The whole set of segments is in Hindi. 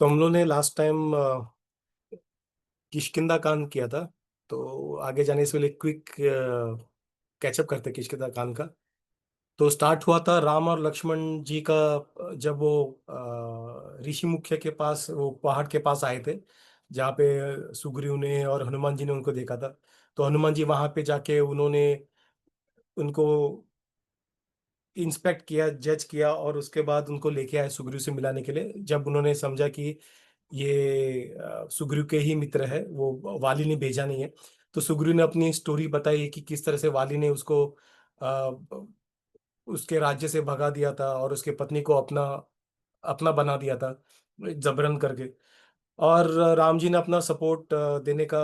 तो हम लोग ने लास्ट टाइम किष्किंधा कांड किया था। तो आगे जाने से पहले क्विक कैचअप करते किष्किंधा कांड का। तो स्टार्ट हुआ था राम और लक्ष्मण जी का, जब वो ऋषि मुख्य के पास, वो पहाड़ के पास आए थे, जहाँ पे सुग्रीव ने और हनुमान जी ने उनको देखा था। तो हनुमान जी वहां पे जाके उन्होंने उनको इंस्पेक्ट किया, जज किया, और उसके बाद उनको लेके आए सुग्रीव से मिलाने के लिए। जब उन्होंने समझा कि ये सुग्रीव के ही मित्र है, वो वाली ने भेजा नहीं है, तो सुग्रीव ने अपनी स्टोरी बताई कि किस तरह से वाली ने उसको उसके राज्य से भगा दिया था और उसके पत्नी को अपना अपना बना दिया था, जबरन करके। और राम जी ने अपना सपोर्ट देने का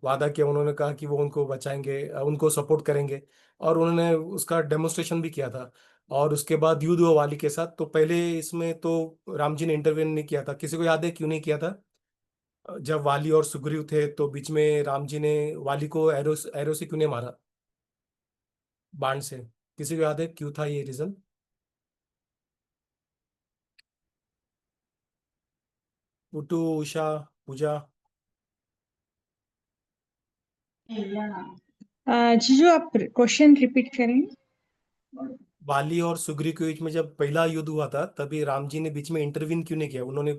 वादा किया। उन्होंने कहा कि वो उनको बचाएंगे, उनको सपोर्ट करेंगे, और उन्होंने उसका डेमोन्स्ट्रेशन भी किया था। और उसके बाद युद्ध हुआ वाली के साथ। तो पहले इसमें तो राम जी ने इंटरवेन नहीं किया था। किसी को याद है क्यों नहीं किया था? जब वाली और सुग्रीव थे तो बीच में राम जी ने वाली को एरो एरो से क्यों नहीं मारा, बाण से? किसी को याद है क्यों था ये रीजन? उटू, उषा, पूजा। जीजू आप क्वेश्चन रिपीट करेंगे? वाली और सुग्रीव के बीच में जब पहला युद्ध हुआ था, तभी राम जी ने बीच में इंटरवीन क्यों नहीं किया? उन्होंने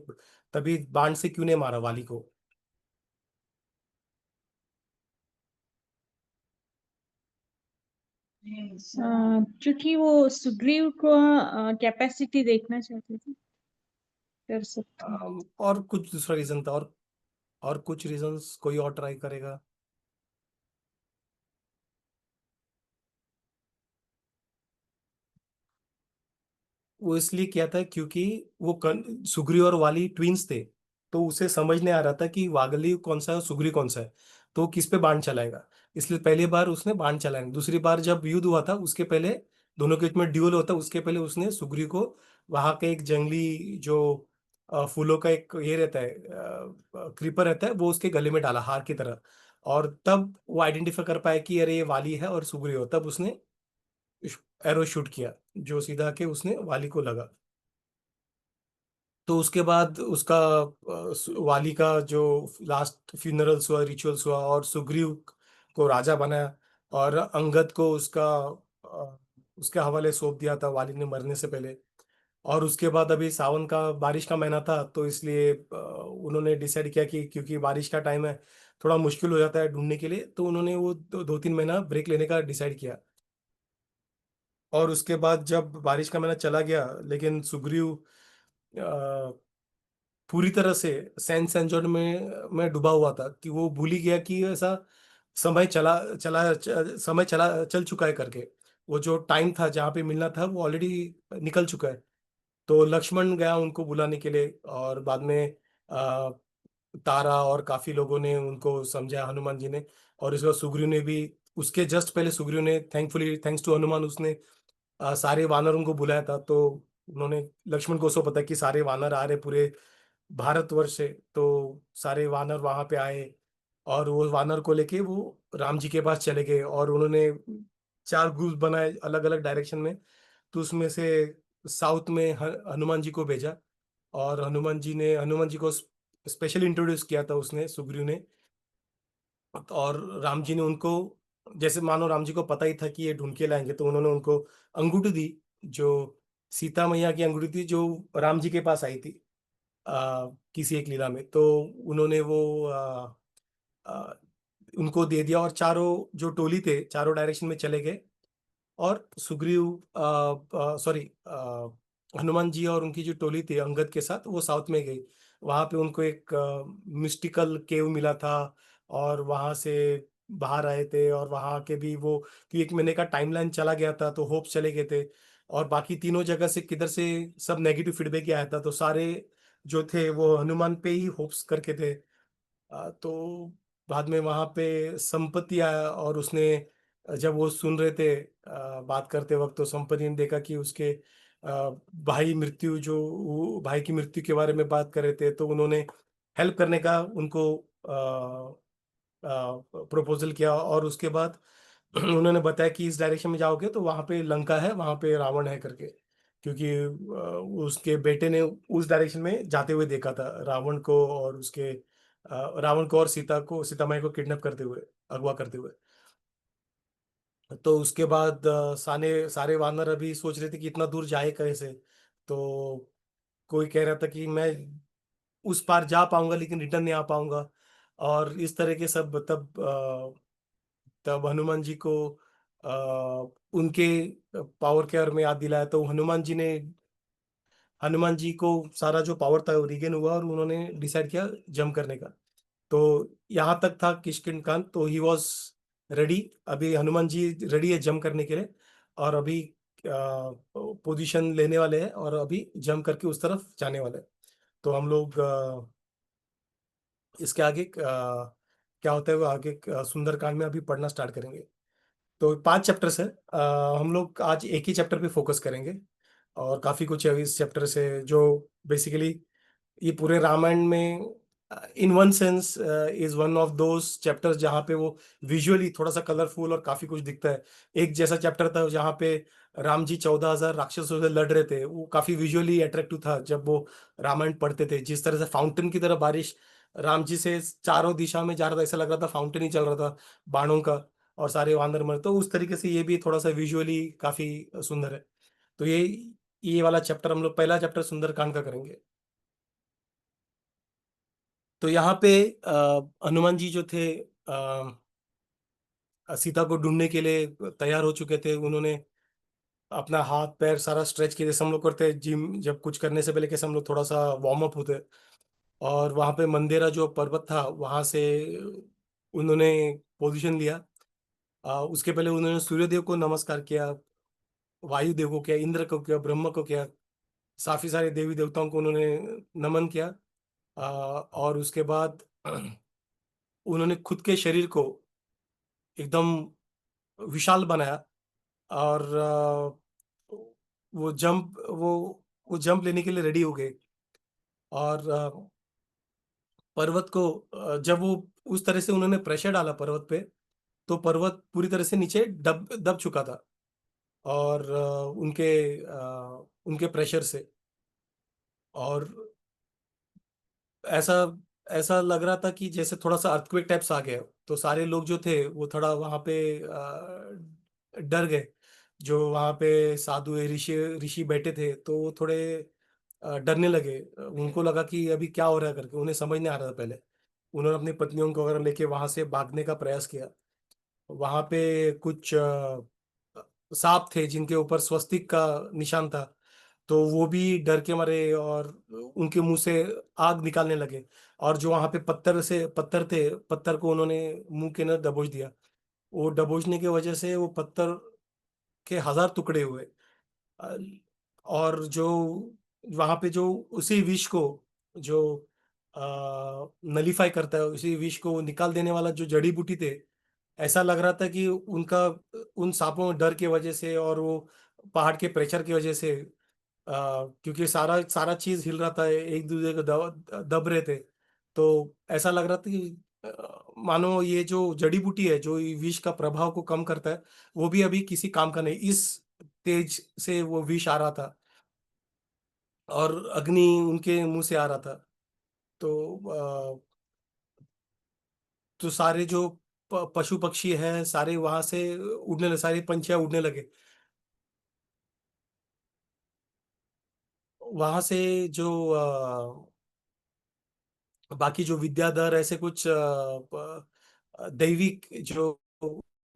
तभी बाण से क्यों नहीं मारा वाली को? क्योंकि वो सुग्रीव को कैपेसिटी देखना चाहते थे, कर सकते हैं। और कुछ दूसरा रीजन था? और कुछ रीजंस कोई और ट्राई करेगा? वो इसलिए किया था क्योंकि वो सुग्रीव और वाली ट्विंस थे। तो उसे समझ नहीं आ रहा था कि वागली कौन सा है और सुग्रीव कौन सा है, तो वो किस पे बाण चलाएगा। इसलिए पहली बार उसने बाण चलाया। दूसरी बार जब युद्ध हुआ था उसके पहले, दोनों के बीच में ड्यूल होता उसके पहले, उसने सुग्रीव को वहां के एक जंगली जो फूलों का एक ये रहता है, क्रीपर रहता है, वो उसके गले में डाला हार की तरह। और तब वो आइडेंटिफाई कर पाया कि अरे ये वाली है और सुग्रीव हो। तब उसने एरो शूट किया जो सीधा के उसने वाली को लगा। तो उसके बाद उसका वाली का जो लास्ट फ्यूनरल्स हुआ, रिचुअल्स हुआ, और सुग्रीव को राजा बनाया, और अंगद को उसके हवाले सौंप दिया था वाली ने मरने से पहले। और उसके बाद अभी सावन का बारिश का महीना था, तो इसलिए उन्होंने डिसाइड किया कि क्योंकि बारिश का टाइम है, थोड़ा मुश्किल हो जाता है ढूंढने के लिए, तो उन्होंने वो 2-3 महीना ब्रेक लेने का डिसाइड किया। और उसके बाद जब बारिश का महीना चला गया, लेकिन सुग्रीव पूरी तरह से सेंस एंजॉय में डूबा हुआ था कि वो भूल ही गया कि ऐसा समय चला चला समय चला चल चुका है करके। वो जो टाइम था जहाँ पे मिलना था वो ऑलरेडी निकल चुका है। तो लक्ष्मण गया उनको बुलाने के लिए, और बाद में आ, तारा और काफी लोगों ने उनको समझाया, हनुमान जी ने। और इसके बाद सुग्रीव ने भी, उसके जस्ट पहले सुग्रीव ने, थैंकफुली थैंक्स टू हनुमान, उसने सारे वानरों को बुलाया था। तो उन्होंने, लक्ष्मण को सो पता कि सारे वानर आ रहे पूरे भारतवर्ष से, तो सारे वानर वहां पे आए। और वो वानर को लेके वो राम जी के पास चले गए, और उन्होंने 4 ग्रुप बनाए अलग अलग डायरेक्शन में। तो उसमें से साउथ में हनुमान जी को भेजा। और हनुमान जी को स्पेशली इंट्रोड्यूस किया था उसने, सुग्रीव ने। और राम जी ने उनको, जैसे मानो राम जी को पता ही था कि ये ढूंढ के लाएंगे, तो उन्होंने उनको अंगूठी दी, जो सीता मैया की अंगूठी थी, जो राम जी के पास आई थी किसी एक लीला में। तो उन्होंने वो आ, उनको दे दिया, और चारों जो टोली थे चारों डायरेक्शन में चले गए। और सुग्रीव, सॉरी, हनुमान जी और उनकी जो टोली थी अंगद के साथ, वो साउथ में गई। वहां पे उनको एक मिस्टिकल केव मिला था, और वहां से बाहर आए थे। और वहां के भी वो, कि 1 महीने का टाइमलाइन चला गया था, तो होप्स चले गए थे। और बाकी तीनों जगह से किधर से सब नेगेटिव फीडबैक ही आया था, तो सारे जो थे वो हनुमान पे ही होप्स करके थे। तो बाद में वहां पे संपत्ति आया, और उसने, जब वो सुन रहे थे बात करते वक्त, तो संपत्ति ने देखा कि उसके भाई मृत्यु, जो वो भाई की मृत्यु के बारे में बात कर रहे थे, तो उन्होंने हेल्प करने का उनको प्रपोजल किया। और उसके बाद उन्होंने बताया कि इस डायरेक्शन में जाओगे तो वहां पे लंका है, वहां पे रावण है करके, क्योंकि उसके बेटे ने उस डायरेक्शन में जाते हुए देखा था रावण को, और उसके रावण को और सीता माई को किडनैप करते हुए, अगवा करते हुए। तो उसके बाद सारे सारे वानर अभी सोच रहे थे कि इतना दूर जाए कैसे। तो कोई कह रहा था कि मैं उस पार जा पाऊंगा लेकिन रिटर्न नहीं आ पाऊंगा। और इस तरह के सब, तब हनुमान जी को उनके पावर के बारे में याद दिलाया, तो हनुमान जी को सारा जो पावर था वो रिगेन हुआ, और उन्होंने डिसाइड किया जंप करने का। तो यहाँ तक था किष्किंध, तो ही वॉज रेडी। अभी हनुमान जी रेडी है जंप करने के लिए, और अभी पोजीशन लेने वाले हैं, और अभी जंप करके उस तरफ जाने वाले हैं। तो हम लोग इसके आगे क्या होता है वो आगे सुंदरकांड में अभी पढ़ना स्टार्ट करेंगे। तो 5 चैप्टर्स है। हम लोग आज एक ही चैप्टर पे फोकस करेंगे, और काफी कुछ है इस चैप्टर से जो बेसिकली ये पूरे रामायण में in one sense is one of those chapters जहाँ पे वो विजुअली थोड़ा सा कलरफुल और काफी कुछ दिखता है। एक जैसा चैप्टर था जहाँ पे राम जी 14,000 राक्षसों से लड़ रहे थे, वो काफी विजुअली अट्रैक्टिव था जब वो रामायण पढ़ते थे। जिस तरह से फाउंटेन की तरह बारिश राम जी से चारों दिशा में जा रहा था, ऐसा लग रहा था फाउंटेन ही चल रहा था बाणों का, और सारे वानर मर, तो उस तरीके से ये भी थोड़ा सा विजुअली काफी सुंदर है। तो ये वाला चैप्टर हम लोग पहला चैप्टर सुंदरकांड का करेंगे। तो यहाँ पे हनुमान जी जो थे सीता को ढूंढने के लिए तैयार हो चुके थे। उन्होंने अपना हाथ पैर सारा स्ट्रेच किए, जैसे हम लोग करते हैं जिम, जब कुछ करने से पहले कैसे हम लोग थोड़ा सा वार्म अप होते हैं। और वहाँ पे मंदेरा जो पर्वत था वहाँ से उन्होंने पोजीशन लिया। उसके पहले उन्होंने सूर्यदेव को नमस्कार किया, वायुदेव को किया, इंद्र को किया, ब्रह्म को किया, काफी सारे देवी देवताओं को उन्होंने नमन किया। और उसके बाद उन्होंने खुद के शरीर को एकदम विशाल बनाया, और वो जंप वो वो जंप लेने के लिए रेडी हो गए। और पर्वत को जब वो उस तरह से उन्होंने प्रेशर डाला पर्वत पे, तो पर्वत पूरी तरह से नीचे दब दब चुका था। और उनके प्रेशर से, और ऐसा ऐसा लग रहा था कि जैसे थोड़ा सा अर्थक्वेक टाइप्स आ गया। तो सारे लोग जो थे वो थोड़ा वहां पे डर गए। जो वहां पे साधु ऋषि ऋषि बैठे थे तो वो थोड़े डरने लगे। उनको लगा कि अभी क्या हो रहा है करके, उन्हें समझ नहीं आ रहा था पहले। उन्होंने अपनी पत्नियों को वगैरह लेके वहां से भागने का प्रयास किया। वहां पे कुछ सांप थे जिनके ऊपर स्वस्तिक का निशान था, तो वो भी डर के मारे और उनके मुंह से आग निकालने लगे। और जो वहां पे पत्थर थे, पत्थर को उन्होंने मुंह के अंदर दबोच दिया। वो दबोचने की वजह से वो पत्थर के 1000 टुकड़े हुए। अ, और जो वहां पे जो उसी विष को जो नलीफाई करता है, उसी विष को निकाल देने वाला जो जड़ी बूटी थे, ऐसा लग रहा था कि उनका उन सांपों में डर की वजह से और वो पहाड़ के प्रेशर की वजह से, क्योंकि सारा सारा चीज हिल रहा था, एक दूसरे को दब रहे थे। तो ऐसा लग रहा था कि मानो ये जो जड़ी बूटी है जो ये विष का प्रभाव को कम करता है, वो भी अभी किसी काम का नहीं, इस तेज से वो विष आ रहा था, और अग्नि उनके मुंह से आ रहा था। तो तो सारे जो पशु पक्षी हैं सारे वहां से उड़ने लगे, सारी पंछियां उड़ने लगे। वहां से जो बाकी जो विद्याधर ऐसे कुछ दैविक जो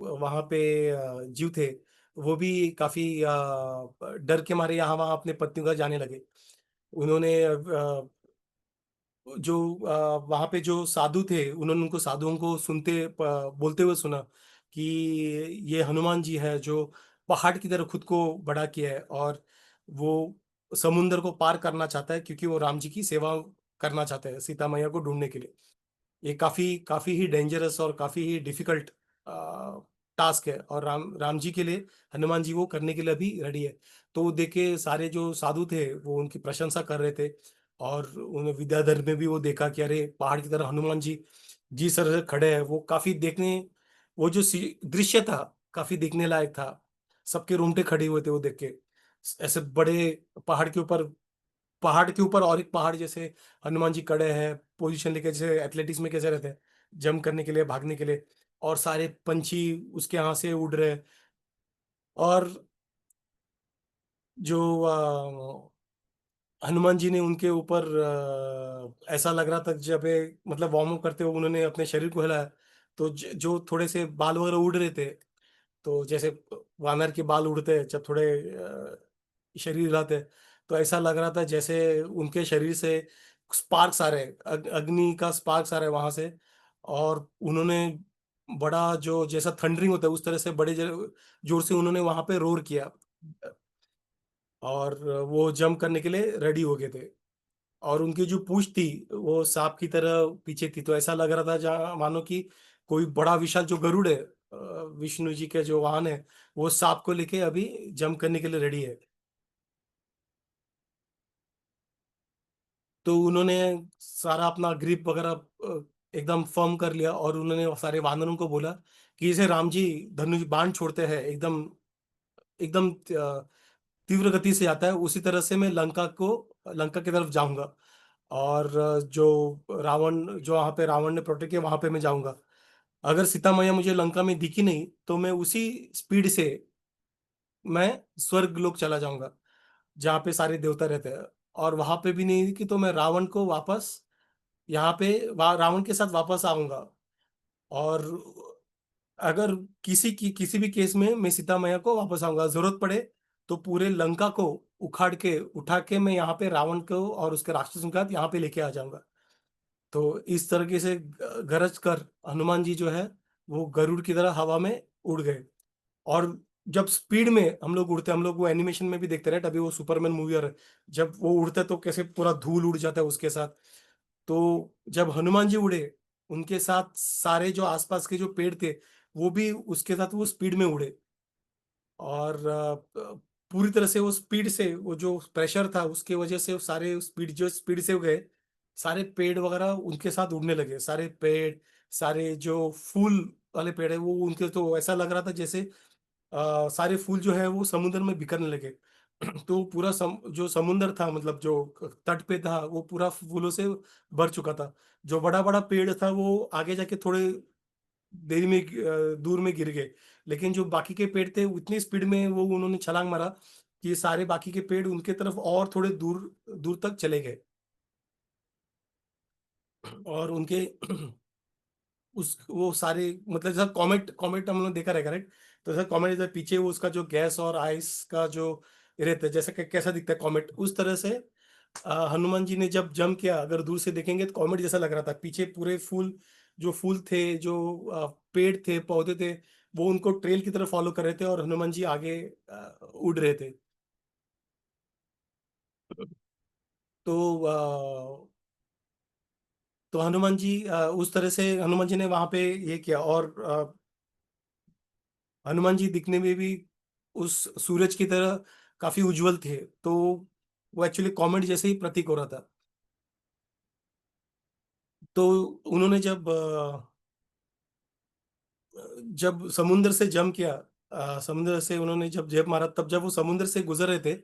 वहां पे जीव थे, वो भी काफी डर के मारे यहाँ वहां अपने पत्नियों का जाने लगे। उन्होंने जो वहां पे जो साधु थे उन्होंने उनको साधुओं को बोलते हुए सुना कि ये हनुमान जी है जो पहाड़ की तरह खुद को बड़ा किया है, और वो समुंदर को पार करना चाहता है क्योंकि वो राम जी की सेवा करना चाहता है सीता मैया को ढूंढने के लिए। ये काफी काफी ही डेंजरस और काफी ही डिफिकल्ट टास्क है, और राम जी के लिए हनुमान जी वो करने के लिए अभी रेडी है। तो वो देखे सारे जो साधु थे वो उनकी प्रशंसा कर रहे थे। और उन्हें विद्याधर में भी वो देखा कि अरे पहाड़ की तरह हनुमान जी जिस तरह से खड़े हैं, वो काफी देखने, वो जो दृश्य था काफी देखने लायक था। सबके रोंगटे खड़े हुए थे वो देख के। ऐसे बड़े पहाड़ के ऊपर, पहाड़ के ऊपर और एक पहाड़ जैसे हनुमान जी खड़े हैं पोजीशन लेके, जैसे एथलेटिक्स में कैसे रहते हैं जंप करने के लिए, भागने के लिए, और सारे पंछी उसके यहाँ से उड़ रहे हैं। और जो हनुमान जी ने उनके ऊपर ऐसा लग रहा था जब ये मतलब वार्म अप करते हुए उन्होंने अपने शरीर को हिलाया, तो जो थोड़े से बाल वगैरह उड़ रहे थे, तो जैसे वानर के बाल उड़ते हैं जब थोड़े शरीर हिलाते हैं, तो ऐसा लग रहा था जैसे उनके शरीर से स्पार्क्स आ रहे, अग्नि का स्पार्क्स आ रहे वहां से। और उन्होंने बड़ा जो जैसा थंडरिंग होता है उस तरह से बड़े जोर से उन्होंने वहां पे रोर किया, और वो जंप करने के लिए रेडी हो गए थे। और उनकी जो पूंछ थी वो सांप की तरह पीछे थी, तो ऐसा लग रहा था जहाँ मानो कि कोई बड़ा विशाल जो गरुड़ है, विष्णु जी के जो वाहन है, वो सांप को लेके अभी जंप करने के लिए रेडी है। तो उन्होंने सारा अपना ग्रिप वगैरह एकदम फर्म कर लिया, और उन्होंने सारे वानरों को बोला कि जैसे राम जी धनुष बाण छोड़ते हैं एकदम एकदम तीव्र गति से आता है, उसी तरह से मैं लंका की तरफ जाऊंगा। और जो रावण, जो वहां पे रावण ने प्रोटेक्ट किया वहां पे मैं जाऊंगा। अगर सीता मैया मुझे लंका में दिखी नहीं तो मैं उसी स्पीड से मैं स्वर्ग लोक चला जाऊंगा, जहाँ पे सारे देवता रहते हैं। और वहां पे भी नहीं दिखी तो मैं रावण को वापस यहाँ पे रावण के साथ वापस आऊंगा। और अगर किसी भी केस में मैं सीता मैया को वापस आऊंगा, जरूरत पड़े तो पूरे लंका को उखाड़ के उठा के मैं यहाँ पे रावण को और उसके राक्षसों के साथ यहाँ पे लेके आ जाऊंगा। तो इस तरीके से गरज कर हनुमान जी जो है वो गरुड़ की तरह हवा में उड़ गए। और जब स्पीड में हम लोग उड़ते, हम लोग वो एनिमेशन में भी देखते रहे, तभी वो सुपरमैन मूवी, और जब वो उड़ते तो कैसे पूरा धूल उड़ जाता है उसके साथ। तो जब हनुमान जी उड़े, उनके साथ सारे जो आसपास के जो पेड़ थे वो भी उसके साथ वो स्पीड में उड़े। और पूरी तरह से वो स्पीड से, वो जो प्रेशर था उसके वजह से वो सारे स्पीड, जो स्पीड से हो गए, सारे पेड़ वगैरह उनके साथ उड़ने लगे, सारे पेड़, सारे जो फूल वाले पेड़ है वो उनके, तो ऐसा लग रहा था जैसे सारे फूल जो है वो समुद्र में बिखरने लगे। तो पूरा जो समुद्र था, मतलब जो तट पे था, वो पूरा फूलों से भर चुका था। जो बड़ा बड़ा पेड़ था वो आगे जाके थोड़े देरी में दूर में गिर गए। लेकिन जो बाकी के पेड़ थे उतनी स्पीड में वो उन्होंने छलांग मारा कि सारे बाकी के पेड़ उनके तरफ और थोड़े दूर दूर तक चले गए। और उनके उस वो सारे मतलब जैसा कॉमेट कॉमेट हम लोग देखा रहेगा, राइट? तो जैसा कॉमेट जैसे पीछे वो उसका जो गैस और आइस का जो रहता है, जैसे कैसा दिखता है कॉमेट, उस तरह से हनुमान जी ने जब जंप किया, अगर दूर से देखेंगे तो कॉमेट जैसा लग रहा था। पीछे पूरे फूल, जो फूल थे, जो पेड़ थे, पौधे थे, वो उनको ट्रेल की तरफ फॉलो कर रहे थे, और हनुमान जी आगे उड़ रहे थे। तो तो हनुमान जी उस तरह से हनुमान जी ने वहां पे ये किया। और हनुमान जी दिखने में भी उस सूरज की तरह काफी उज्जवल थे। तो वो एक्चुअली कॉमेट जैसे ही प्रतीक हो रहा था। तो उन्होंने जब समुद्र से जंप किया, समुद्र से उन्होंने जब जेब मारा, तब जब वो समुद्र से गुजर रहे थे,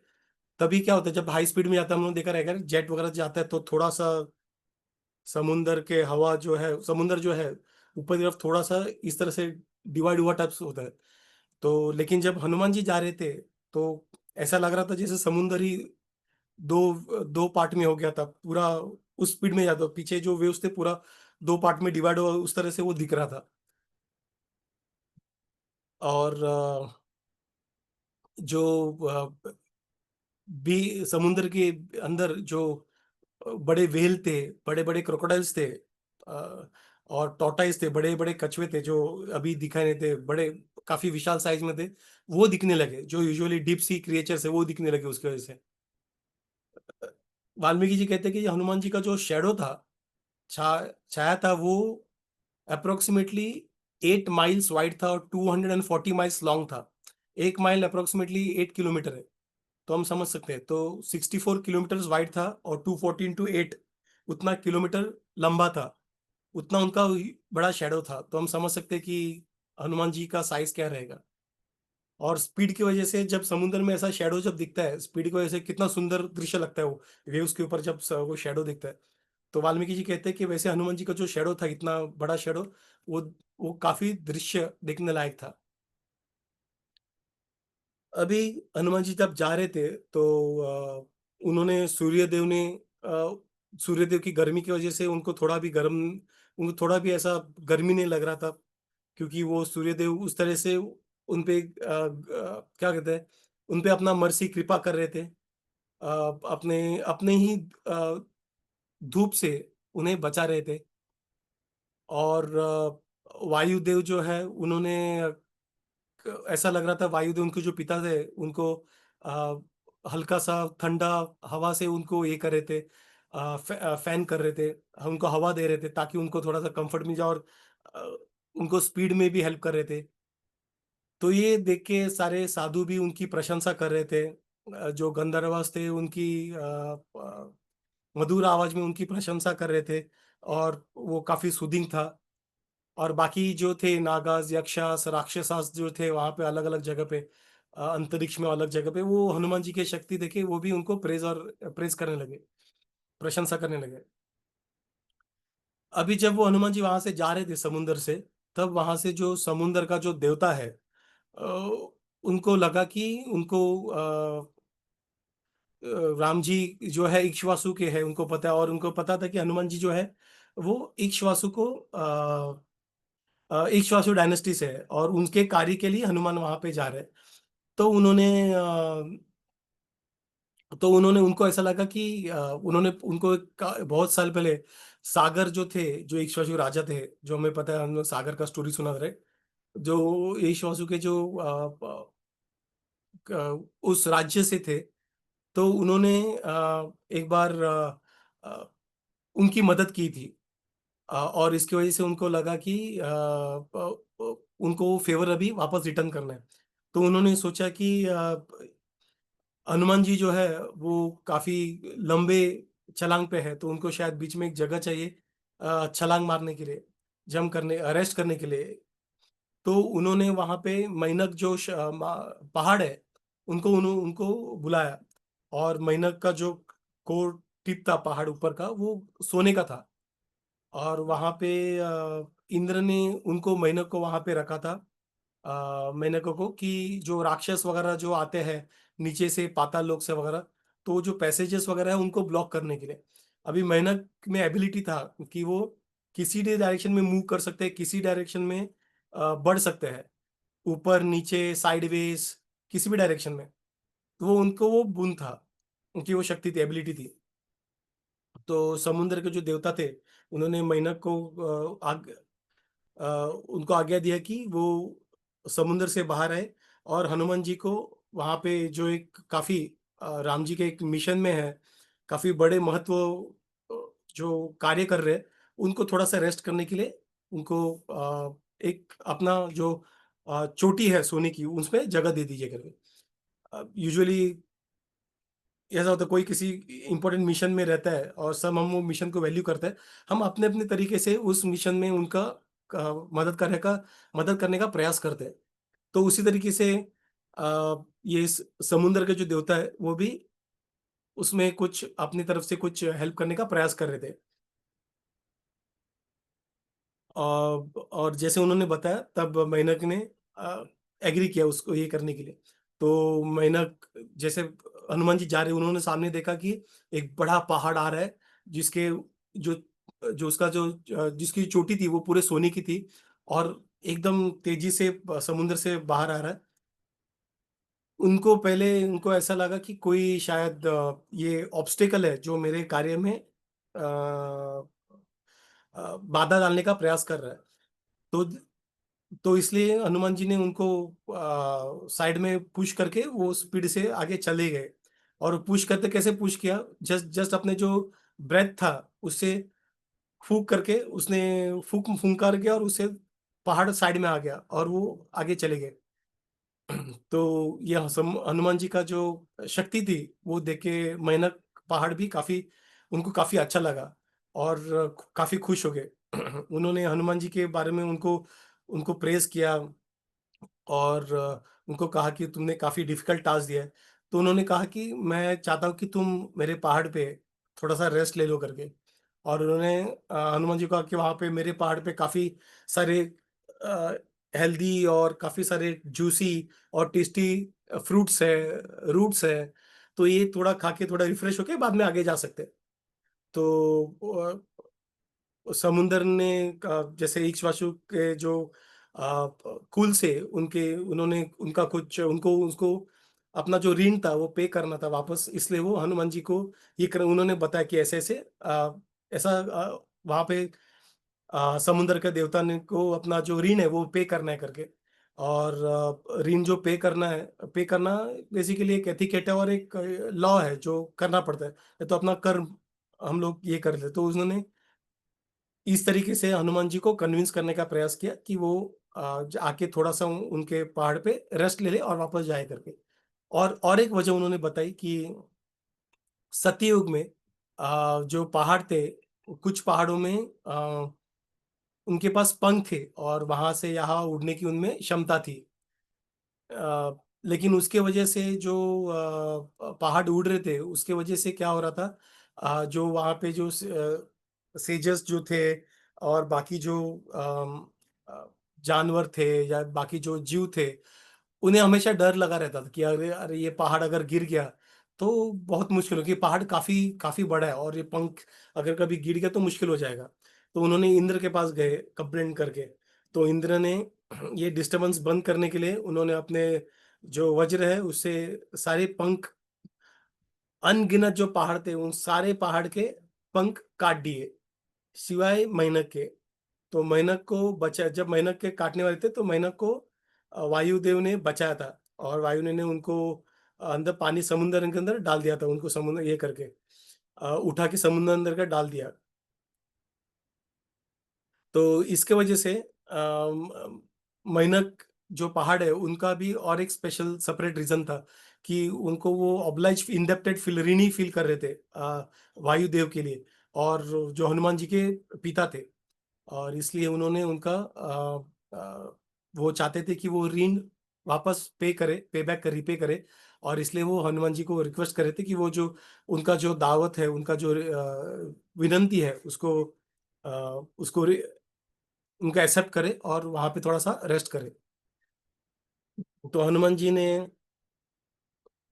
तभी क्या होता है जब हाई स्पीड में जाता है, हम लोगों ने देखा रहेगा जेट वगैरह जाता है तो थोड़ा सा समुंदर के हवा जो है, समुंदर जो है ऊपर की तरफ थोड़ा सा इस तरह से डिवाइड हुआ टाइप से होता है। तो लेकिन जब हनुमान जी जा रहे थे तो ऐसा लग रहा था जैसे समुंदर ही दो दो पार्ट में हो गया था पूरा। उस स्पीड में जाता, पीछे जो वेव्स थे पूरा दो पार्ट में डिवाइड हुआ, उस तरह से वो दिख रहा था। और जो भी समुंदर के अंदर जो बड़े व्हेल थे, बड़े बड़े क्रोकोडाइल्स थे, और टॉर्टाइस थे, बड़े बड़े कछुए थे जो अभी दिखाई नहीं थे, बड़े काफी विशाल साइज में थे, वो दिखने लगे। जो यूजुअली डीप सी क्रिएचर्स है वो दिखने लगे उसकी वजह से। वाल्मीकि जी कहते हैं कि ये हनुमान जी का जो शेडो था, छाया था, वो अप्रोक्सीमेटली 8 माइल्स वाइड था और 240 माइल्स लॉन्ग था। 1 माइल अप्रोक्सीमेटली 8 किलोमीटर है। तो हम समझ सकते हैं, तो 64 किलोमीटर वाइड था और 214 into 8 उतना किलोमीटर लंबा था। उतना उनका बड़ा शेडो था, तो हम समझ सकते हैं कि हनुमान जी का साइज क्या रहेगा। और स्पीड की वजह से जब समुद्र में ऐसा शेडो जब दिखता है, स्पीड की वजह से कितना सुंदर दृश्य लगता है वो वेव्स के ऊपर जब वो शेडो दिखता है। तो वाल्मीकि जी कहते हैं कि वैसे हनुमान जी का जो शेडो था, इतना बड़ा शेडो, वो वो काफी दृश्य देखने लायक था। अभी हनुमान जी जब जा रहे थे तो उन्होंने सूर्यदेव ने सूर्यदेव की गर्मी की वजह से उनको थोड़ा भी गर्म, उनको थोड़ा भी ऐसा गर्मी नहीं लग रहा था, क्योंकि वो सूर्यदेव उस तरह से उन पे क्या कहते हैं, उन पे अपना मर्सी कृपा कर रहे थे। अपने अपने ही धूप से उन्हें बचा रहे थे। और वायुदेव जो है उन्होंने ऐसा लग रहा था, वायुदेव उनके जो पिता थे उनको आ, हल्का सा ठंडा हवा से उनको ये कर रहे थे, फैन कर रहे थे, उनको हवा दे रहे थे ताकि उनको थोड़ा सा कंफर्ट मिल जाए, और आ, उनको स्पीड में भी हेल्प कर रहे थे। तो ये देख के सारे साधु भी उनकी प्रशंसा कर रहे थे। जो गंधर्वास थे उनकी मधुर आवाज में उनकी प्रशंसा कर रहे थे, और वो काफी सुदिंग था। और बाकी जो थे नागास, यक्षास, राक्षसास जो थे वहां पे अलग अलग जगह पे, अंतरिक्ष में अलग जगह पे, वो हनुमान जी की शक्ति देखे वो भी उनको प्रेज करने लगे, प्रशंसा करने लगे। अभी जब वो हनुमान जी वहां से जा रहे थे समुंदर से, तब वहां से जो समुंदर का जो देवता है, अ, उनको लगा कि उनको राम जी जो है इक्ष्वासु के हैं, उनको पता है, और उनको पता था कि हनुमान जी जो है वो इक्ष्वासु को इक्ष्वासु डायनेस्टी से है, और उनके कार्य के लिए हनुमान वहां पे जा रहे हैं। तो उन्होंने उनको ऐसा लगा कि उन्होंने उनको बहुत साल पहले सागर जो थे, जो इक्ष्वासु राजा थे, जो हमें पता है, हम लोग सागर का स्टोरी सुना रहे, जो इक्ष्वासु के जो उस राज्य से थे। तो उन्होंने एक बार उनकी मदद की थी। और इसकी वजह से उनको लगा कि उनको फेवर अभी वापस रिटर्न करना है। तो उन्होंने सोचा कि हनुमान जी जो है वो काफी लंबे छलांग पे है, तो उनको शायद बीच में एक जगह चाहिए छलांग मारने के लिए, जंप करने, अरेस्ट करने के लिए। तो उन्होंने वहां पे मैनक जो पहाड़ है, उनको बुलाया। और मैनक का जो कोर टिप था पहाड़ ऊपर का, वो सोने का था। और वहां पे इंद्र ने उनको, मेनक को वहां पे रखा था, मेनकों को, कि जो राक्षस वगैरह जो आते हैं नीचे से, पाताल लोक से वगैरह, तो जो पैसेजेस वगैरह है उनको ब्लॉक करने के लिए। अभी मेहनत में एबिलिटी था कि वो किसी भी डायरेक्शन में मूव कर सकते हैं, किसी डायरेक्शन में बढ़ सकते हैं, ऊपर नीचे साइडवेज, किसी भी डायरेक्शन में। तो वो उनको वो गुण था, उनकी वो शक्ति थी, एबिलिटी थी। तो समुद्र के जो देवता थे उन्होंने मेंढक को अ, उनको आज्ञा दिया कि वो समुद्र से बाहर आए, और हनुमान जी को वहां पे जो एक काफी राम जी के एक मिशन में है, काफी बड़े महत्व जो कार्य कर रहे हैं, उनको थोड़ा सा रेस्ट करने के लिए उनको एक अपना जो चोटी है सोने की, उसमें जगह दे दीजिए करके। यूजुअली ऐसा होता है, कोई किसी इंपॉर्टेंट मिशन में रहता है और सब हम वो मिशन को वैल्यू करते हैं, हम अपने अपने तरीके से उस मिशन में उनका मदद करने का प्रयास करते हैं। तो उसी तरीके से ये समुद्र के जो देवता है वो भी उसमें कुछ अपनी तरफ से कुछ हेल्प करने का प्रयास कर रहे थे। और जैसे उन्होंने बताया, तब मैनक ने एग्री किया उसको ये करने के लिए। तो मैनक जैसे हनुमान जी जा रहे, उन्होंने सामने देखा कि एक बड़ा पहाड़ आ रहा है, जिसके जो जो उसका जो जिसकी चोटी थी वो पूरे सोने की थी, और एकदम तेजी से समुद्र से बाहर आ रहा है। उनको पहले उनको ऐसा लगा कि कोई शायद ये ऑब्स्टेकल है जो मेरे कार्य में बाधा डालने का प्रयास कर रहा है। तो इसलिए हनुमान जी ने उनको साइड में पुश करके वो स्पीड से आगे चले गए। और पुश करते कैसे पुश किया, जस्ट जस्ट अपने जो ब्रेथ था उससे फूंक करके, उसने फूंकार गया, और उससे पहाड़ साइड में आ गया और वो आगे चले गए। तो ये हनुमान जी का जो शक्ति थी वो देख के मेहनत पहाड़ भी काफी, उनको काफी अच्छा लगा, और काफी खुश हो गए। उन्होंने हनुमान जी के बारे में उनको उनको प्रेज किया, और उनको कहा कि तुमने काफी डिफिकल्ट टास्क दिया है। तो उन्होंने कहा कि मैं चाहता हूँ कि तुम मेरे पहाड़ पे थोड़ा सा रेस्ट ले लो करके। और उन्होंने हनुमान जी को कहा कि वहां पे मेरे पहाड़ पे काफी सारे हेल्दी और काफी सारे जूसी और टेस्टी फ्रूट्स है, रूट्स है। तो ये थोड़ा खा के थोड़ा रिफ्रेश होके बाद में आगे जा सकते हैं। तो समुंदर ने जैसे इक्ष्वाकु के जो कुल से उनके उन्होंने उनका कुछ उनको उसको अपना जो ऋण था वो पे करना था वापस, इसलिए वो हनुमान जी को उन्होंने बताया कि ऐसे ऐसे ऐसा वहां पे समुंदर के देवता ने को अपना जो ऋण है वो पे करना है करके। और ऋण जो पे करना बेसिकली एक एथिकेट है और एक लॉ है जो करना पड़ता है। तो अपना कर्म हम लोग ये कर ले, तो उन्होंने इस तरीके से हनुमान जी को कन्विंस करने का प्रयास किया कि वो आके थोड़ा सा उनके पहाड़ पे रेस्ट ले ले और वापस जाए करके। और एक वजह उन्होंने बताई कि सतयुग में जो पहाड़ थे, कुछ पहाड़ों में उनके पास पंख थे और वहां से यहाँ उड़ने की उनमें क्षमता थी। लेकिन उसके वजह से जो पहाड़ उड़ रहे थे उसके वजह से क्या हो रहा था, जो वहाँ पे जो सेजस जो थे और बाकी जो जानवर थे या बाकी जो जीव थे, उन्हें हमेशा डर लगा रहता था कि अरे अरे ये पहाड़ अगर गिर गया तो बहुत मुश्किल होगी। पहाड़ काफी काफी बड़ा है और ये पंख अगर कभी गिर गया तो मुश्किल हो जाएगा। तो उन्होंने इंद्र के पास गए कंप्लेंट करके। तो इंद्र ने ये डिस्टरबेंस बंद करने के लिए उन्होंने अपने जो वज्र है उससे सारे पंख, अनगिनत जो पहाड़ थे उन सारे पहाड़ के पंख काट दिए सिवाय मेंढक के। तो मेंढक को बचा, जब मेंढक के काटने वाले थे तो मेंढक को वायुदेव ने बचाया था। और वायु ने उनको अंदर पानी समुद्र के अंदर डाल दिया था, उनको समुद्र ये करके उठा के समुद्र अंदर का डाल दिया। तो इसके वजह से मैनक जो पहाड़ है उनका भी और एक स्पेशल सेपरेट रीजन था कि उनको वो ऑब्लाइज इंडेप्टेड फील ऋणी फील कर रहे थे वायुदेव के लिए, और जो हनुमान जी के पिता थे। और इसलिए उन्होंने उनका वो चाहते थे कि वो ऋण वापस पे करे, पे बैक कर रिपे करे। और इसलिए वो हनुमान जी को रिक्वेस्ट कर रहे थे कि वो जो उनका जो दावत है, उनका जो विनंती है उसको उनका एक्सेप्ट करे और वहां पे थोड़ा सा रेस्ट करे। तो हनुमान जी ने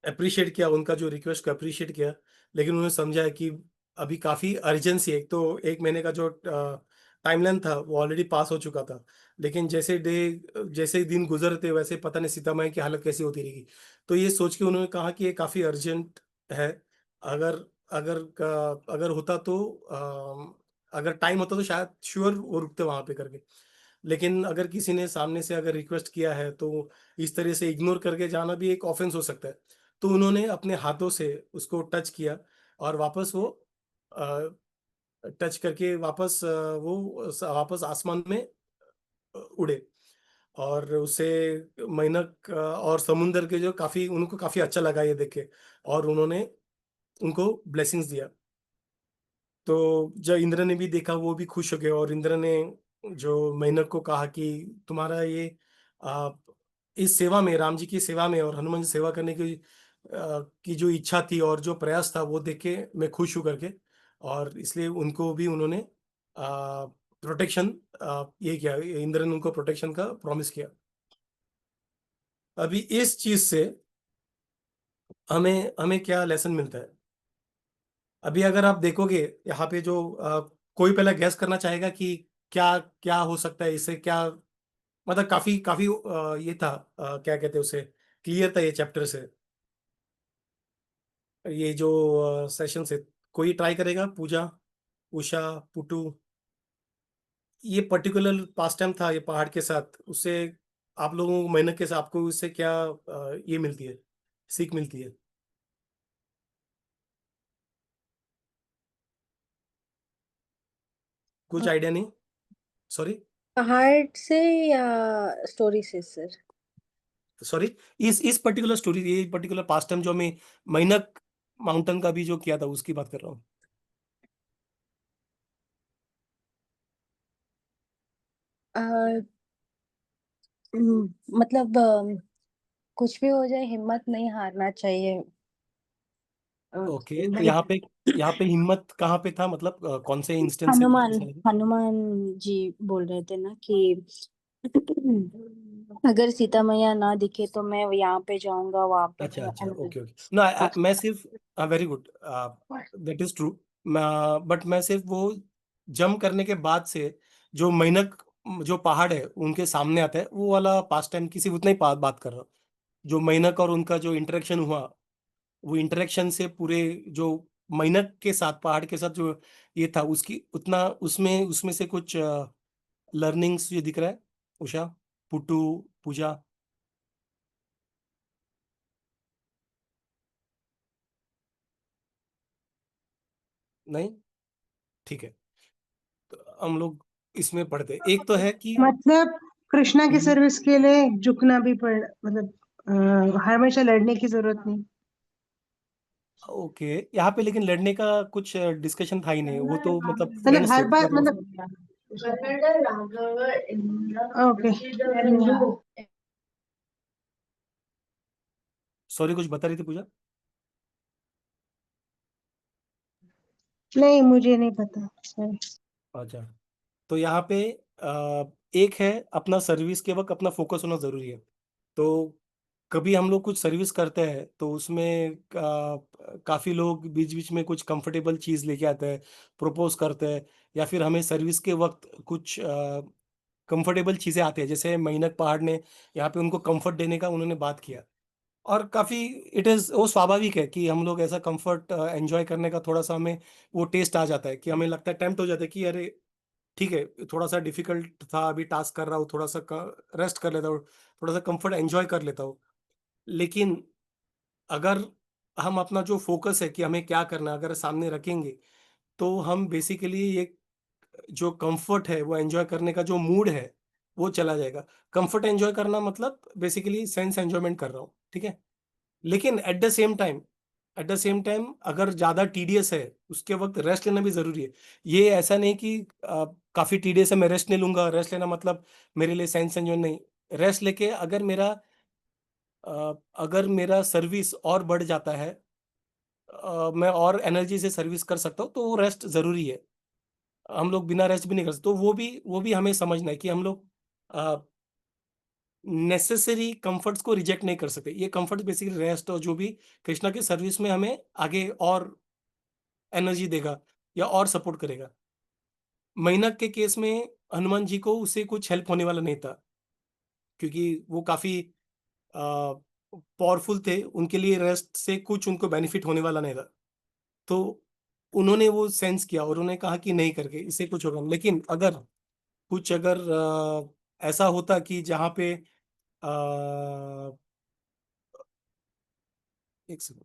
अप्रिशिएट किया उनका जो रिक्वेस्ट को, अप्रिशिएट किया। लेकिन उन्होंने समझा कि अभी काफी अर्जेंसी है। एक तो 1 महीने का जो टाइमलाइन था वो ऑलरेडी पास हो चुका था। लेकिन जैसे ही दिन गुजरते वैसे पता नहीं सीता माई की हालत कैसी होती रहेगी। तो ये सोच के उन्होंने कहा कि ये काफी अर्जेंट है। अगर अगर अगर होता तो अगर टाइम होता तो शायद श्योर वो रुकते वहां पे करके। लेकिन अगर किसी ने सामने से अगर रिक्वेस्ट किया है तो इस तरह से इग्नोर करके जाना भी एक ऑफेंस हो सकता है। तो उन्होंने अपने हाथों से उसको टच किया और वापस वो टच करके वापस वापस आसमान में उड़े। और उसे मैनक और समुंदर के जो काफी उनको काफी अच्छा लगा ये देख के। और उन्होंने उनको ब्लेसिंग्स दिया। तो जब इंद्र ने भी देखा वो भी खुश हो गए। और इंद्र ने जो मेनक को कहा कि तुम्हारा ये आ, इस सेवा में, राम जी की सेवा में और हनुमान जी सेवा करने की जो इच्छा थी और जो प्रयास था वो देख के मैं खुश हूँ करके। और इसलिए उनको भी उन्होंने प्रोटेक्शन ये किया, इंद्र ने उनको प्रोटेक्शन का प्रॉमिस किया। अभी इस चीज से हमें हमें क्या लेसन मिलता है? अभी अगर आप देखोगे यहाँ पे जो कोई पहले गैस करना चाहेगा कि क्या क्या हो सकता है इससे, क्या मतलब काफी काफी ये था, क्या कहते हैं उसे, क्लियर था ये चैप्टर से, ये जो सेशन से। कोई ट्राई करेगा? पूजा, उषा, पुटू। ये पर्टिकुलर पास टाइम था ये पहाड़ के साथ, उससे आप लोगों को मेहनत के साथ आपको इससे क्या ये मिलती है, सीख मिलती है? कुछ आइडिया नहीं? सॉरी। पहाड़ से या स्टोरी से सर? सॉरी, इस पर्टिकुलर स्टोरी, ये पर्टिकुलर पास टाइम जो हमें मैनक माउंटेन का भी जो किया था उसकी बात कर रहा हूँ। मतलब कुछ भी हो जाए हिम्मत नहीं हारना चाहिए। ओके, तो लाइक यहाँ पे हिम्मत कहाँ पे था, मतलब कौन से इंस्टेंस से हनुमान पूछना है? हनुमान जी बोल रहे थे ना कि अगर सीता मैया ना दिखे तो मैं यहाँ पे जाऊंगा, वहां पे अच्छा अच्छा, मैं ओके ओके। नो, मैं सिर्फ, very good, that is true. But मैं सिर्फ वो जंप करने के बाद से जो मैनक, जो पहाड़ है उनके सामने आता है, वो वाला पास टाइम की सिर्फ उतना ही बात कर रहा हूँ। जो मैनक और उनका जो इंटरेक्शन हुआ, वो इंटरेक्शन से पूरे जो मैनक के साथ, पहाड़ के साथ जो ये था, उसकी उतना उसमें उसमें से कुछ लर्निंग्स ये दिख रहा है, उषा, पुट्टू, पूजा? नहीं? ठीक है, तो हम लोग इसमें पढ़ते हैं। एक तो है कि मतलब कृष्णा की हम्म, सर्विस के लिए झुकना भी पड़, मतलब हमेशा लड़ने की जरूरत नहीं। ओके, यहाँ पे लेकिन लड़ने का कुछ डिस्कशन था ही नहीं, वो तो मतलब मतलब फ्रेंड्स थे हर बार, मतलब। मतलब ओके। सॉरी, कुछ बता रही थी पूजा? नहीं, मुझे नहीं पता, सॉरी। अच्छा, तो यहाँ पे एक है, अपना सर्विस के वक्त अपना फोकस होना जरूरी है। तो कभी हम लोग कुछ सर्विस करते हैं तो उसमें काफी लोग बीच बीच में कुछ कंफर्टेबल चीज लेके आते हैं, प्रपोज करते हैं, या फिर हमें सर्विस के वक्त कुछ कंफर्टेबल चीजें आती है। जैसे मैनक पहाड़ ने यहाँ पे उनको कंफर्ट देने का उन्होंने बात किया, और काफी इट इज, वो स्वाभाविक है कि हम लोग ऐसा कंफर्ट एंजॉय करने का थोड़ा सा हमें वो टेस्ट आ जाता है, कि हमें लगता है, टेम्प्ट हो जाता है कि अरे ठीक है, थोड़ा सा डिफिकल्ट था, अभी टास्क कर रहा हूँ, थोड़ा सा रेस्ट कर लेता हूँ, थोड़ा सा कंफर्ट एंजॉय कर लेता हूँ। लेकिन अगर हम अपना जो फोकस है कि हमें क्या करना है अगर सामने रखेंगे, तो हम बेसिकली ये जो कंफर्ट है वो एंजॉय करने का जो मूड है वो चला जाएगा। कंफर्ट एंजॉय करना मतलब बेसिकली सेंस एंजॉयमेंट कर रहा हूँ, ठीक है। लेकिन एट द सेम टाइम अगर ज्यादा टीडियस है, उसके वक्त रेस्ट लेना भी जरूरी है। ये ऐसा नहीं कि काफी टीडियस है मैं रेस्ट नहीं लूंगा, रेस्ट लेना मतलब मेरे लिए साइंस एंजॉय नहीं। रेस्ट लेके अगर मेरा सर्विस और बढ़ जाता है, मैं और एनर्जी से सर्विस कर सकता हूँ, तो वो रेस्ट जरूरी है। हम लोग बिना रेस्ट भी नहीं कर सकते, तो वो भी हमें समझना है कि हम लोग नेसेसरी कंफर्ट्स को रिजेक्ट नहीं कर सकते। ये कंफर्ट बेसिकली रेस्ट और जो भी कृष्णा की सर्विस में हमें आगे और एनर्जी देगा या और सपोर्ट करेगा। मैनक के केस में हनुमान जी को उससे कुछ हेल्प होने वाला नहीं था, क्योंकि वो काफी पावरफुल थे, उनके लिए रेस्ट से कुछ उनको बेनिफिट होने वाला नहीं था। तो उन्होंने वो सेंस किया और उन्होंने कहा कि नहीं करके इससे कुछ होगा नहीं। लेकिन अगर ऐसा होता कि जहाँ पे एक सेकंड,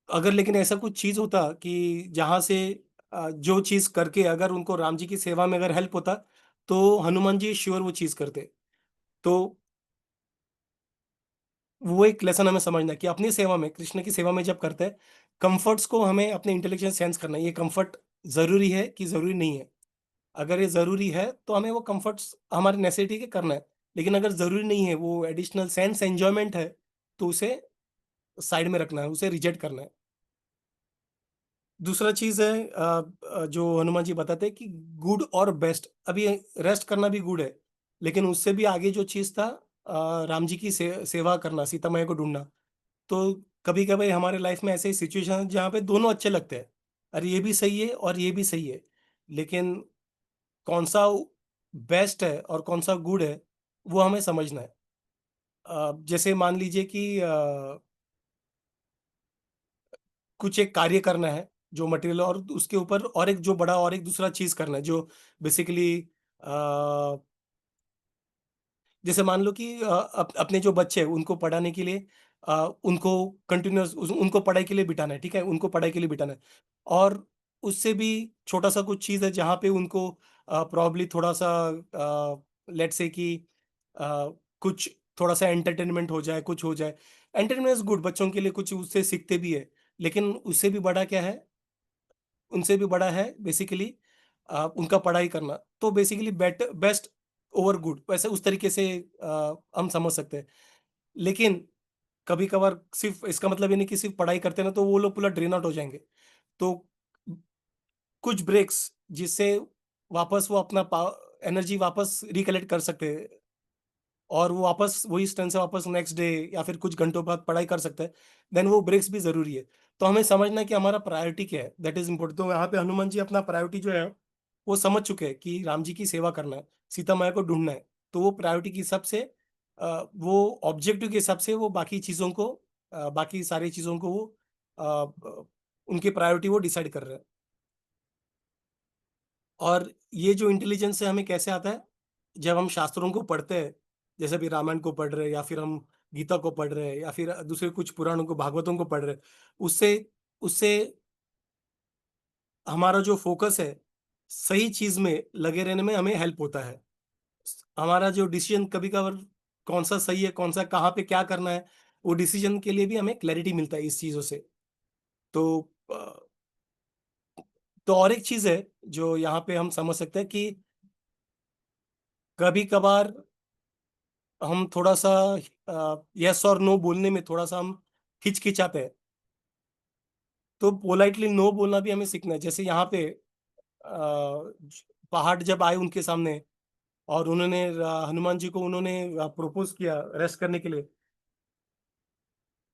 अगर लेकिन ऐसा कुछ चीज होता कि जहां से जो चीज करके अगर उनको राम जी की सेवा में अगर हेल्प होता, तो हनुमान जी श्योर वो चीज करते। तो वो एक लेसन हमें समझना है कि अपनी सेवा में, कृष्ण की सेवा में जब करते हैं, कंफर्ट्स को हमें अपने इंटेलिजेंस सेंस करना है, ये कंफर्ट जरूरी है कि जरूरी नहीं है। अगर ये जरूरी है तो हमें वो कंफर्ट्स हमारे नेसेसिटी के करना है। लेकिन अगर जरूरी नहीं है, वो एडिशनल सेंस एंजॉयमेंट है, तो उसे साइड में रखना है, उसे रिजेक्ट करना है। दूसरा चीज है जो हनुमान जी बताते हैं कि गुड और बेस्ट, अभी रेस्ट करना भी गुड है, लेकिन उससे भी आगे जो चीज था, राम जी की सेवा करना, सीता मैया को ढूंढना। तो कभी कभी हमारे लाइफ में ऐसे सिचुएशन है जहाँ पे दोनों अच्छे लगते हैं, अरे ये भी सही है और ये भी सही है, लेकिन कौन सा बेस्ट है और कौन सा गुड है, वो हमें समझना है। जैसे मान लीजिए कि कुछ एक कार्य करना है जो मटेरियल, और उसके ऊपर और एक जो बड़ा और एक दूसरा चीज करना है जो बेसिकली, जैसे मान लो कि अपने जो बच्चे हैं उनको पढ़ाने के लिए, उनको कंटिन्यूस उनको पढ़ाई के लिए बिठाना है, ठीक है, उनको पढ़ाई के लिए बिठाना है। और उससे भी छोटा सा कुछ चीज़ है जहाँ पे उनको प्रॉब्ली थोड़ा सा, लेट से कि अ, कुछ थोड़ा सा एंटरटेनमेंट हो जाए, कुछ हो जाए। एंटरटेनमेंट इज गुड, बच्चों के लिए कुछ उससे सीखते भी है। लेकिन उससे भी बड़ा क्या है, उनसे भी बड़ा है बेसिकली उनका पढ़ाई करना। तो बेसिकली बेस्ट ओवर गुड, वैसे उस तरीके से हम समझ सकते हैं। लेकिन कभी कभार सिर्फ इसका मतलब ये नहीं कि सिर्फ पढ़ाई करते ना तो वो लोग पूरा ड्रेन आउट हो जाएंगे। तो कुछ ब्रेक्स जिससे वापस वो अपना एनर्जी वापस रिकलेक्ट कर सकते हैं और वो वापस वही स्ट्रेंथ से वापस नेक्स्ट डे या फिर कुछ घंटों बाद पढ़ाई कर सकता है, देन वो ब्रेक्स भी जरूरी है। तो हमें समझना है कि हमारा प्रायोरिटी क्या है, दैट इज इम्पोर्टेंट। तो यहाँ पे हनुमान जी अपना प्रायोरिटी जो है वो समझ चुके हैं कि राम जी की सेवा करना है, सीता मैया को ढूंढना है। तो वो प्रायोरिटी के हिसाब से वो ऑब्जेक्टिव के हिसाब से वो बाकी चीजों को बाकी सारी चीजों को वो उनकी प्रायोरिटी वो डिसाइड कर रहे हैं। और ये जो इंटेलिजेंस है हमें कैसे आता है, जब हम शास्त्रों को पढ़ते हैं, जैसे भी रामायण को पढ़ रहे हैं या फिर हम गीता को पढ़ रहे हैं या फिर दूसरे कुछ पुराणों को भागवतों को पढ़ रहे हैं, उससे उससे हमारा जो फोकस है सही चीज में लगे रहने में हमें हेल्प होता है। हमारा जो डिसीजन कभी कभार कौन सा सही है, कौन सा कहाँ पे क्या करना है, वो डिसीजन के लिए भी हमें क्लैरिटी मिलता है इस चीजों से। तो तो और एक चीज है जो यहाँ पे हम समझ सकते हैं कि कभी कभार हम थोड़ा सा यस और नो बोलने में थोड़ा सा हम हिचकिचाते हैं। तो पोलाइटली नो बोलना भी हमें सीखना है। जैसे यहाँ पे पहाड़ जब आए उनके सामने और उन्होंने हनुमान जी को उन्होंने प्रपोज किया रेस्ट करने के लिए,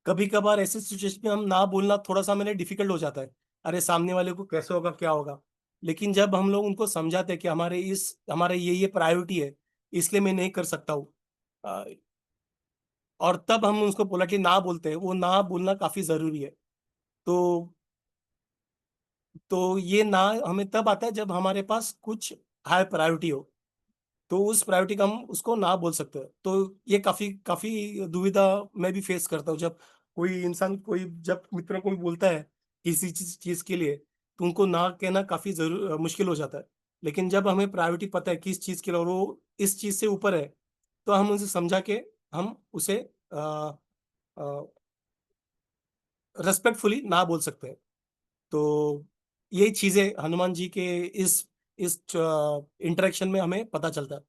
कभी कभार ऐसे सिचुएशन में हम ना बोलना थोड़ा सा मेरे डिफिकल्ट हो जाता है, अरे सामने वाले को कैसे होगा क्या होगा। लेकिन जब हम लोग उनको समझाते हैं कि हमारे ये प्रायोरिटी है, इसलिए मैं नहीं कर सकता हूँ, और तब हम उसको पोलाइटली ना बोलते हैं, वो ना बोलना काफी जरूरी है। तो ये ना हमें तब आता है जब हमारे पास कुछ हाई प्रायोरिटी हो, तो उस प्रायोरिटी का हम उसको ना बोल सकते हैं। तो ये काफी काफी दुविधा मैं भी फेस करता हूँ जब कोई इंसान कोई जब मित्रों को भी बोलता है किसी चीज के लिए, तो उनको ना कहना काफी जरूर मुश्किल हो जाता है। लेकिन जब हमें प्रायोरिटी पता है किस चीज के लिए और वो इस चीज से ऊपर है, तो हम उसे समझा के हम उसे रेस्पेक्टफुली ना बोल सकते हैं। तो यही चीजें हनुमान जी के इस इंटरेक्शन में हमें पता चलता है।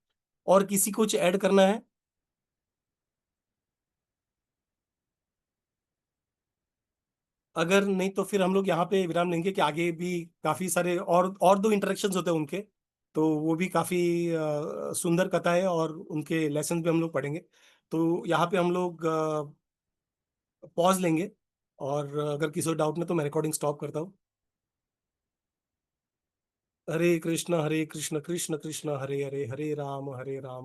और किसी कुछ ऐड करना है? अगर नहीं तो फिर हम लोग यहाँ पे विराम लेंगे कि आगे भी काफी सारे और दो इंटरेक्शंस होते हैं उनके, तो वो भी काफी सुंदर कथा है और उनके लेसन भी हम लोग पढ़ेंगे। तो यहाँ पे हम लोग पॉज लेंगे, और अगर किसी को डाउट में तो मैं रिकॉर्डिंग स्टॉप करता हूँ। हरे कृष्ण कृष्ण कृष्ण हरे हरे, हरे राम हरे राम